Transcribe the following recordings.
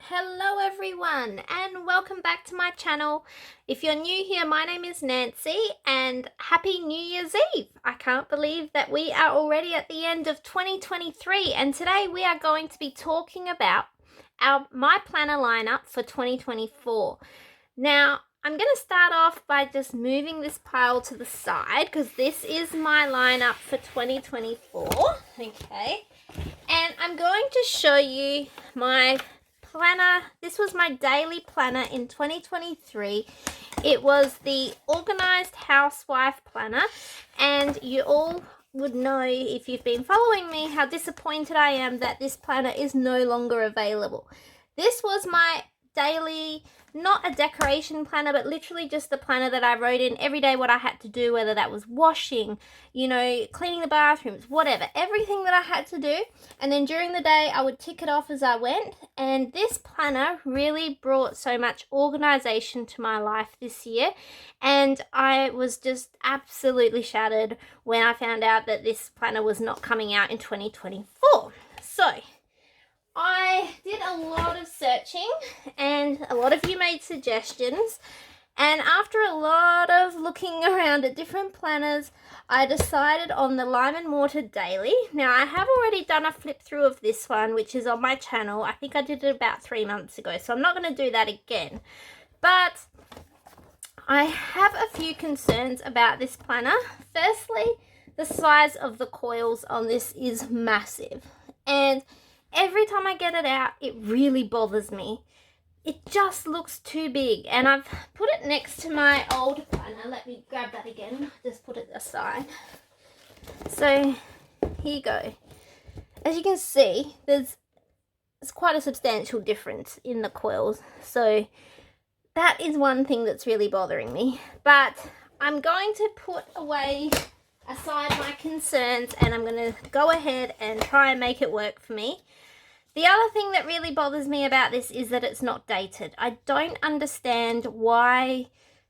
Hello everyone and welcome back to my channel. If you're new here, my name is Nancy and happy New Year's Eve. I can't believe that we are already at the end of 2023 and today we are going to be talking about my planner lineup for 2024. Now, I'm going to start off by just moving this pile to the side because this is my lineup for 2024. Okay. And I'm going to show you my planner. This was my daily planner in 2023. It was the Organized Housewife Planner, and you all would know, if you've been following me, how disappointed I am that this planner is no longer available. This was my daily, not a decoration planner, but literally just the planner that I wrote in every day what I had to do, whether that was washing, cleaning the bathrooms, whatever, everything that I had to do. And then during the day, I would tick it off as I went. And this planner really brought so much organization to my life this year. And I was just absolutely shattered when I found out that this planner was not coming out in 2024. So I did a lot of searching and a lot of you made suggestions, and after a lot of looking around at different planners, I decided on the Lime and Mortar Daily. Now, I have already done a flip through of this one, which is on my channel. I think I did it about 3 months ago, so I'm not going to do that again. But I have a few concerns about this planner. Firstly, the size of the coils on this is massive, and every time I get it out, it really bothers me. It just looks too big, and I've put it next to my old planner. Let me grab that again, just put it aside. So here you go. As you can see, there's quite a substantial difference in the coils. So that is one thing that's really bothering me. But I'm going to put away aside my concerns, and I'm going to go ahead and try and make it work for me. The other thing that really bothers me about this is that it's not dated. I don't understand why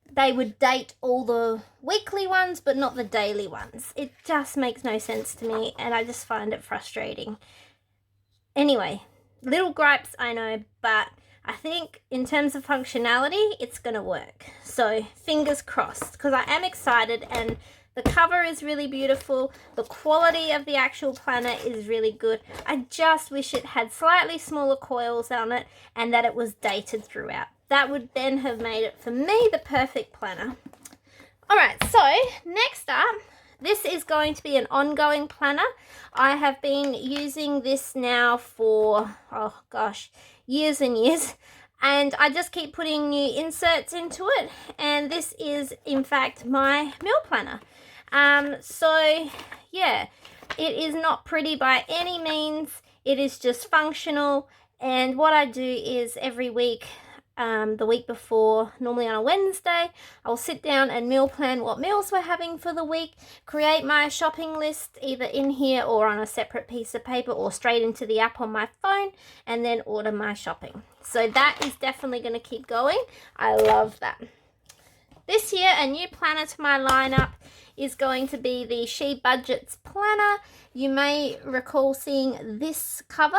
they would date all the weekly ones but not the daily ones. It just makes no sense to me, and I just find it frustrating. Anyway, little gripes, I know, but I think in terms of functionality, it's going to work. So fingers crossed, because I am excited, and the cover is really beautiful. The quality of the actual planner is really good. I just wish it had slightly smaller coils on it and that it was dated throughout. That would then have made it, for me, the perfect planner. All right, so next up, this is going to be an ongoing planner. I have been using this now for, oh gosh, years and years. And I just keep putting new inserts into it. And this is, in fact, my meal planner. So yeah, it is not pretty by any means. It is just functional. And what I do is every week, the week before, normally on a Wednesday, I'll sit down and meal plan what meals we're having for the week, create my shopping list either in here or on a separate piece of paper or straight into the app on my phone, and then order my shopping. So that is definitely going to keep going. I love that. This year, a new planner to my lineup is going to be the She Budgets Planner. You may recall seeing this cover.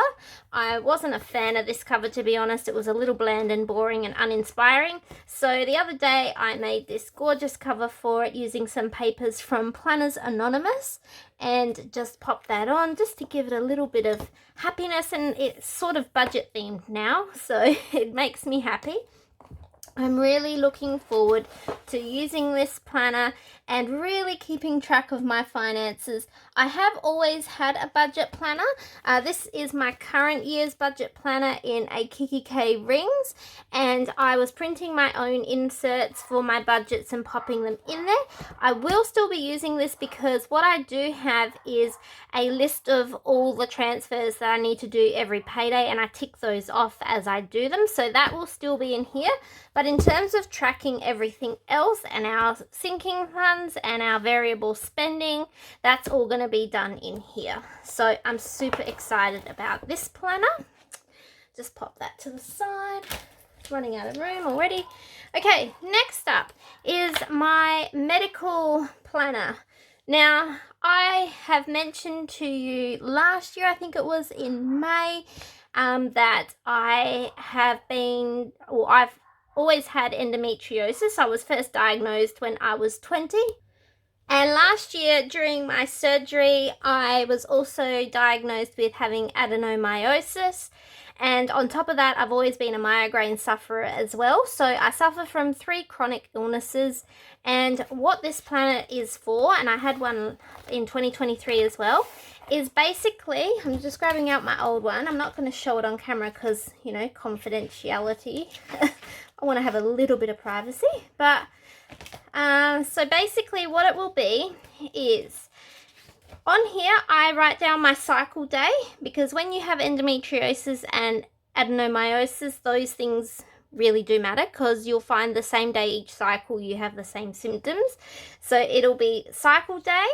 I wasn't a fan of this cover, to be honest. It was a little bland and boring and uninspiring. So the other day I made this gorgeous cover for it using some papers from Planners Anonymous and just popped that on just to give it a little bit of happiness, and it's sort of budget themed now, so it makes me happy. I'm really looking forward to using this planner and really keeping track of my finances. I have always had a budget planner. This is my current year's budget planner in a kikki.k rings, and I was printing my own inserts for my budgets and popping them in there. I will still be using this because what I do have is a list of all the transfers that I need to do every payday, and I tick those off as I do them, so that will still be in here. But in terms of tracking everything else and our sinking funds and our variable spending, that's all going to be done in here. So I'm super excited about this planner. Just pop that to the side. Running out of room already. Okay, next up is my medical planner. Now, I have mentioned to you last year, I think it was in May, that I've always had endometriosis. I was first diagnosed when I was 20. And last year during my surgery, I was also diagnosed with having adenomyosis. And on top of that, I've always been a migraine sufferer as well. So I suffer from 3 chronic illnesses. And what this planner is for, and I had one in 2023 as well, is basically, I'm just grabbing out my old one. I'm not going to show it on camera because, you know, confidentiality. I want to have a little bit of privacy. But so basically what it will be is, on here I write down my cycle day, because when you have endometriosis and adenomyosis, those things really do matter, because you'll find the same day each cycle you have the same symptoms. So it'll be cycle day,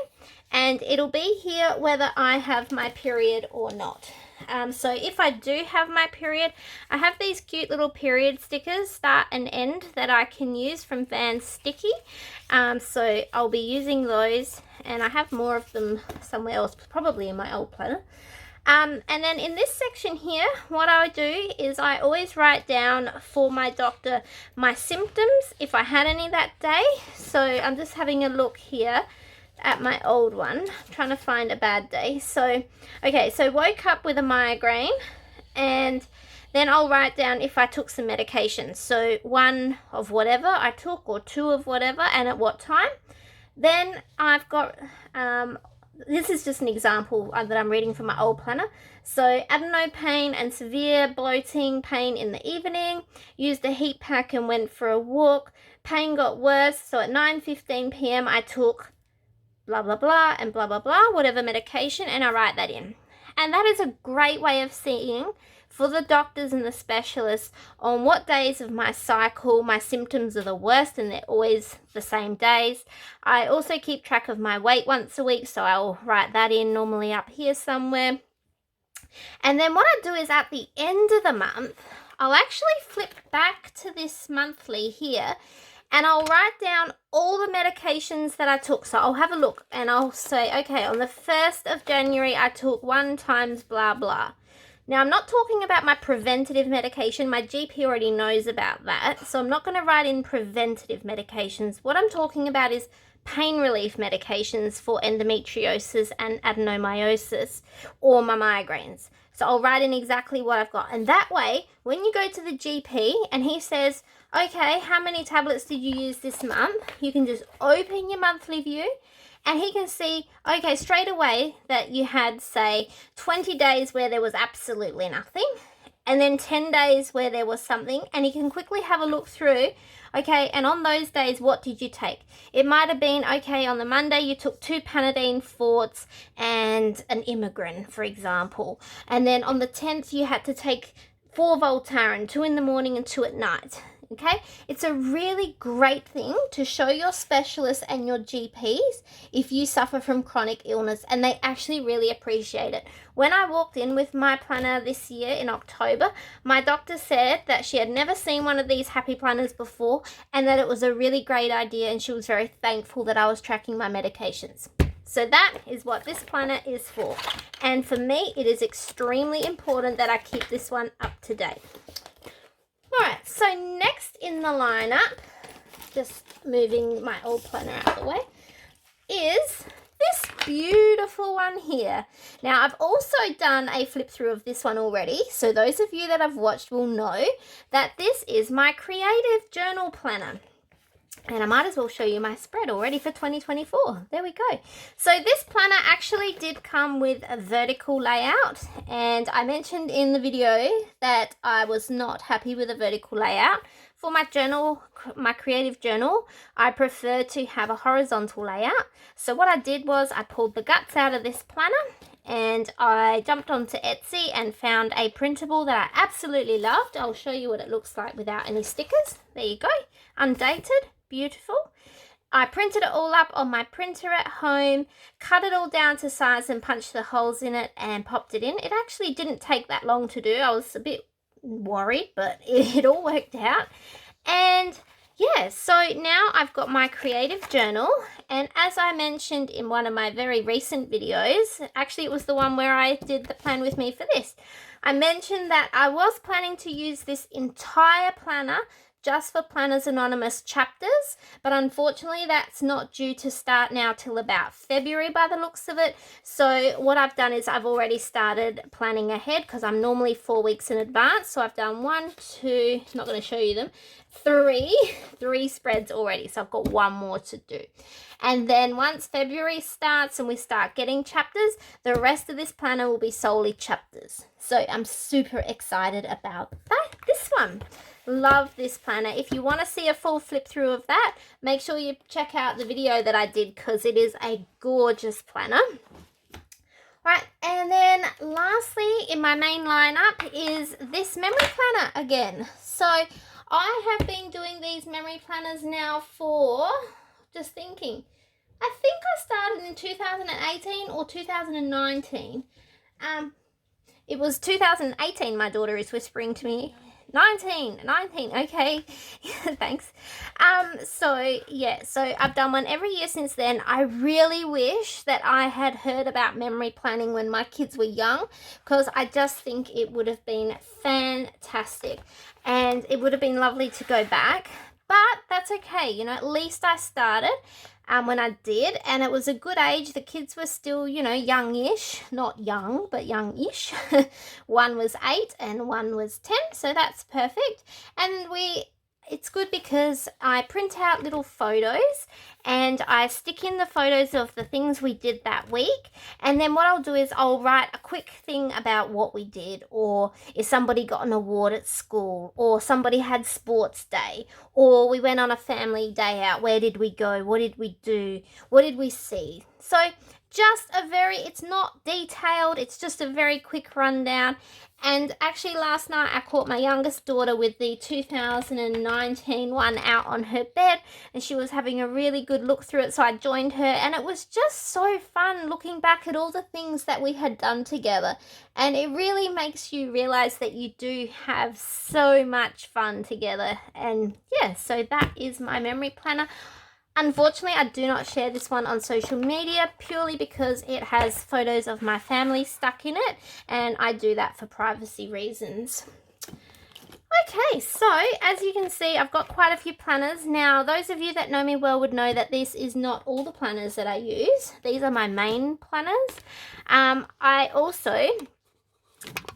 and it'll be here whether I have my period or not. So if I do have my period, I have these cute little period stickers, start and end, that I can use from Van Sticky. So I'll be using those, and I have more of them somewhere else, probably in my old planner. And then in this section here, what I do is I always write down for my doctor my symptoms, if I had any that day. So I'm just having a look here at my old one, I'm trying to find a bad day. So, okay, so woke up with a migraine, and then I'll write down if I took some medication. So 1 of whatever I took, or 2 of whatever, and at what time. Then I've got, this is just an example that I'm reading from my old planner. So adeno pain and severe bloating pain in the evening. Used a heat pack and went for a walk. Pain got worse. So at 9:15 p.m. I took blah, blah, blah, and blah, blah, blah, whatever medication, and I write that in. And that is a great way of seeing for the doctors and the specialists on what days of my cycle my symptoms are the worst, and they're always the same days. I also keep track of my weight once a week, so I'll write that in, normally up here somewhere. And then what I do is at the end of the month, I'll actually flip back to this monthly here, and I'll write down all the medications that I took. So I'll have a look and I'll say, okay, on the 1st of January, I took 1 times blah, blah. Now, I'm not talking about my preventative medication. My GP already knows about that. So I'm not going to write in preventative medications. What I'm talking about is pain relief medications for endometriosis and adenomyosis, or my migraines. So I'll write in exactly what I've got. And that way, when you go to the GP and he says, okay, how many tablets did you use this month? You can just open your monthly view, and he can see, okay, straight away that you had, say, 20 days where there was absolutely nothing, and then 10 days where there was something, and he can quickly have a look through, okay, and on those days, what did you take? It might have been, okay, on the Monday you took 2 Panadeine Forts and an Immigrant, for example, and then on the 10th you had to take 4 Voltaren, 2 in the morning and 2 at night. Okay, it's a really great thing to show your specialists and your GPs if you suffer from chronic illness, and they actually really appreciate it. When I walked in with my planner this year in October, my doctor said that she had never seen one of these happy planners before, and that it was a really great idea, and she was very thankful that I was tracking my medications. So that is what this planner is for, and for me it is extremely important that I keep this one up to date. Alright, so next in the lineup, just moving my old planner out of the way, is this beautiful one here. Now, I've also done a flip through of this one already, so those of you that have watched will know that this is my creative journal planner. And I might as well show you my spread already for 2024. There we go. So this planner actually did come with a vertical layout, and I mentioned in the video that I was not happy with a vertical layout. For my journal, my creative journal, I prefer to have a horizontal layout. So what I did was I pulled the guts out of this planner, and I jumped onto Etsy and found a printable that I absolutely loved. I'll show you what it looks like without any stickers. There you go, undated. Beautiful. I printed it all up on my printer at home, cut it all down to size and punched the holes in it and popped it in. It actually didn't take that long to do. I was a bit worried, but it all worked out. And yeah, so now I've got my creative journal, and as I mentioned in one of my very recent videos, actually it was the one where I did the plan with me for this, I mentioned that I was planning to use this entire planner just for Planners Anonymous chapters, but unfortunately that's not due to start now till about February by the looks of it. So what I've done is I've already started planning ahead because I'm normally 4 weeks in advance. So I've done 1, 2, not going to show you them, three spreads already. So I've got one more to do. And then once February starts and we start getting chapters, the rest of this planner will be solely chapters. So I'm super excited about that. This one. Love this planner. If you want to see a full flip through of that, make sure you check out the video that I did because it is a gorgeous planner. Right, and then lastly in my main lineup is this memory planner again. So I have been doing these memory planners now for, just thinking, I think I started in 2018 or 2019. It was 2018, my daughter is whispering to me. 19, okay. Thanks. So yeah, so I've done one every year since then. I really wish that I had heard about memory planning when my kids were young, because I just think it would have been fantastic and it would have been lovely to go back. But that's okay, you know, at least I started when I did, and it was a good age. The kids were still, you know, youngish, not young, but youngish. One was 8 and one was 10, so that's perfect. And it's good because I print out little photos and I stick in the photos of the things we did that week. And then what I'll do is I'll write a quick thing about what we did, or if somebody got an award at school, or somebody had sports day, or we went on a family day out. Where did we go? What did we do? What did we see? So just it's not detailed, it's just a very quick rundown. And actually last night I caught my youngest daughter with the 2019 one out on her bed, and she was having a really good look through it, so I joined her, and it was just so fun looking back at all the things that we had done together. And it really makes you realize that you do have so much fun together. And yeah, so that is my memory planner. Unfortunately, I do not share this one on social media purely because it has photos of my family stuck in it, and I do that for privacy reasons. Okay, so as you can see, I've got quite a few planners. Now, those of you that know me well would know that this is not all the planners that I use. These are my main planners. I also,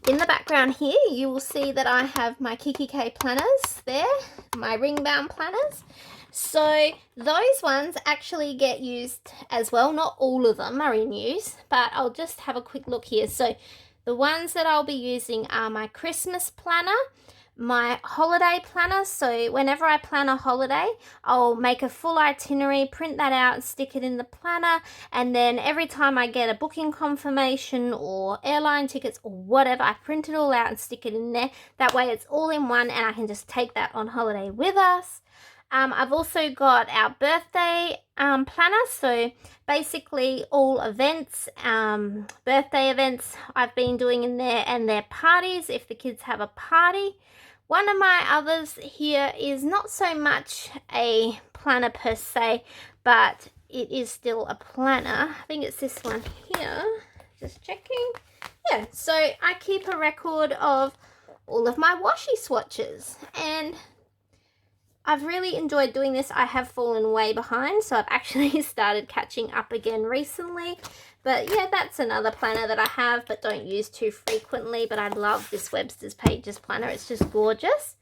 in the background here, you will see that I have my kikki.k planners there, my ring bound planners. So those ones actually get used as well. Not all of them are in use, but I'll just have a quick look here. So the ones that I'll be using are my Christmas planner, my holiday planner. So whenever I plan a holiday, I'll make a full itinerary, print that out and stick it in the planner. And then every time I get a booking confirmation or airline tickets or whatever, I print it all out and stick it in there. That way it's all in one and I can just take that on holiday with us. I've also got our birthday planner, so basically all events, birthday events I've been doing in there, and their parties if the kids have a party. One of my others here is not so much a planner per se, but it is still a planner. I think it's this one here, just checking. Yeah, so I keep a record of all of my washi swatches, and I've really enjoyed doing this. I have fallen way behind, so I've actually started catching up again recently. But yeah, that's another planner that I have but don't use too frequently. But I love this Webster's Pages planner. It's just gorgeous.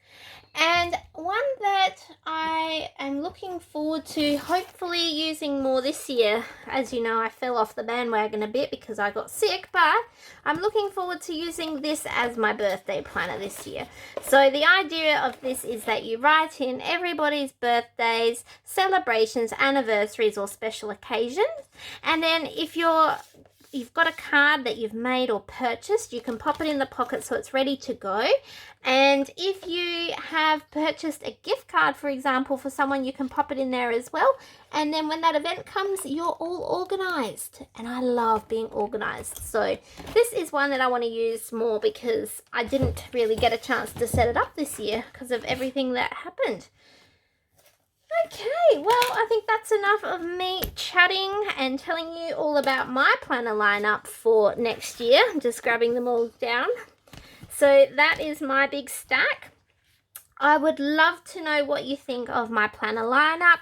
And one that I am looking forward to hopefully using more this year. As you know, I fell off the bandwagon a bit because I got sick, but I'm looking forward to using this as my birthday planner this year. So the idea of this is that you write in everybody's birthdays, celebrations, anniversaries, or special occasions. And then if you've got a card that you've made or purchased, you can pop it in the pocket so it's ready to go. And if you have purchased a gift card, for example, for someone, you can pop it in there as well. And then when that event comes, you're all organized. And I love being organized. So this is one that I want to use more because I didn't really get a chance to set it up this year because of everything that happened. Okay, well, I think that's enough of me chatting and telling you all about my planner lineup for next year. I'm just grabbing them all down. So that is my big stack. I would love to know what you think of my planner lineup.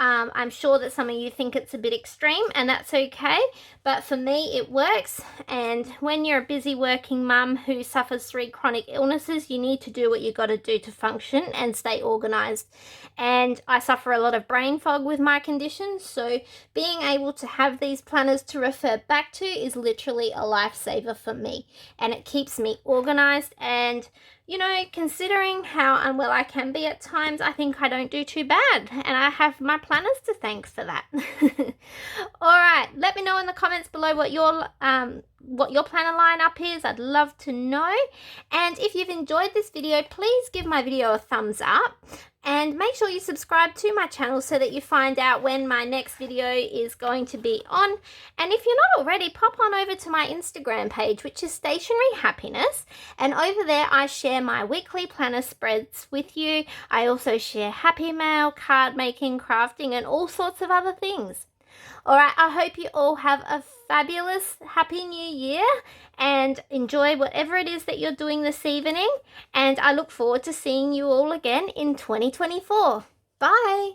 I'm sure that some of you think it's a bit extreme, and that's okay, but for me it works. And when you're a busy working mum who suffers 3 chronic illnesses, you need to do what you got to do to function and stay organized. And I suffer a lot of brain fog with my condition, so being able to have these planners to refer back to is literally a lifesaver for me, and it keeps me organized. And you know, considering how unwell I can be at times, I think I don't do too bad, and I have my planners to thank for that. All right, let me know in the comments below what your planner lineup is. I'd love to know. And if you've enjoyed this video, please give my video a thumbs up. And make sure you subscribe to my channel so that you find out when my next video is going to be on. And if you're not already, pop on over to my Instagram page, which is Stationery Happiness. And over there, I share my weekly planner spreads with you. I also share happy mail, card making, crafting, and all sorts of other things. All right, I hope you all have a fabulous happy new year and enjoy whatever it is that you're doing this evening. And I look forward to seeing you all again in 2024. Bye.